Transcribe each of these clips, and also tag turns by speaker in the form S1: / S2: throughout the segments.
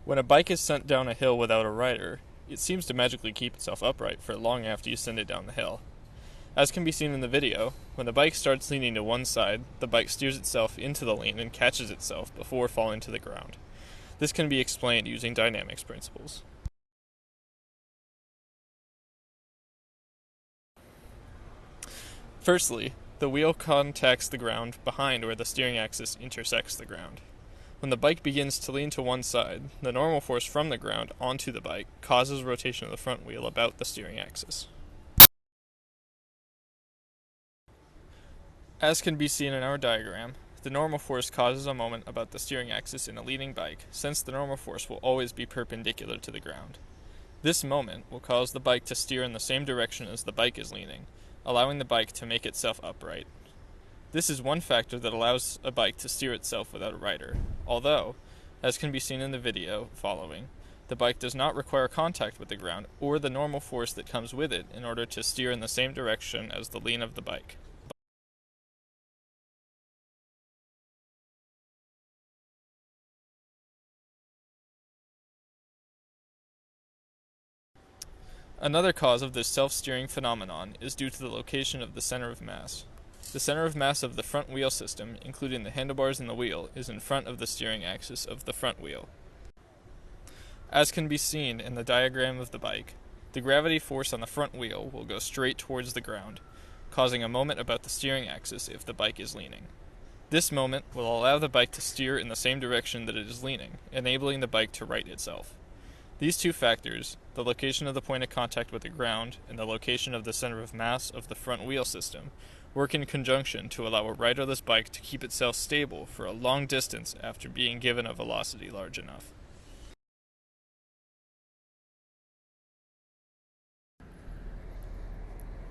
S1: When a bike is sent down a hill without a rider, it seems to magically keep itself upright for long after you send it down the hill. As can be seen in the video, when the bike starts leaning to one side, the bike steers itself into the lean and catches itself before falling to the ground. This can be explained using dynamics principles. Firstly, the wheel contacts the ground behind where the steering axis intersects the ground. When the bike begins to lean to one side, the normal force from the ground onto the bike causes rotation of the front wheel about the steering axis. As can be seen in our diagram, the normal force causes a moment about the steering axis in a leaning bike, since the normal force will always be perpendicular to the ground. This moment will cause the bike to steer in the same direction as the bike is leaning, allowing the bike to make itself upright. This is one factor that allows a bike to steer itself without a rider, although, as can be seen in the video following, the bike does not require contact with the ground or the normal force that comes with it in order to steer in the same direction as the lean of the bike. Another cause of this self-steering phenomenon is due to the location of the center of mass. The center of mass of the front wheel system, including the handlebars and the wheel, is in front of the steering axis of the front wheel. As can be seen in the diagram of the bike, the gravity force on the front wheel will go straight towards the ground, causing a moment about the steering axis if the bike is leaning. This moment will allow the bike to steer in the same direction that it is leaning, enabling the bike to right itself. These two factors, the location of the point of contact with the ground and the location of the center of mass of the front wheel system, work in conjunction to allow a riderless bike to keep itself stable for a long distance after being given a velocity large enough.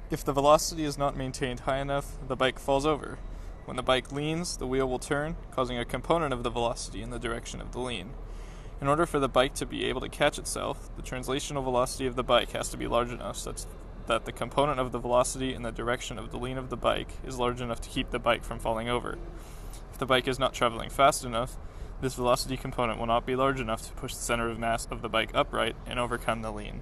S1: If the velocity is not maintained high enough, the bike falls over. When the bike leans, the wheel will turn, causing a component of the velocity in the direction of the lean. In order for the bike to be able to catch itself, the translational velocity of the bike has to be large enough such that the component of the velocity in the direction of the lean of the bike is large enough to keep the bike from falling over. If the bike is not traveling fast enough, this velocity component will not be large enough to push the center of mass of the bike upright and overcome the lean.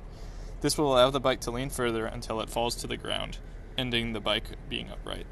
S1: This will allow the bike to lean further until it falls to the ground, ending the bike being upright.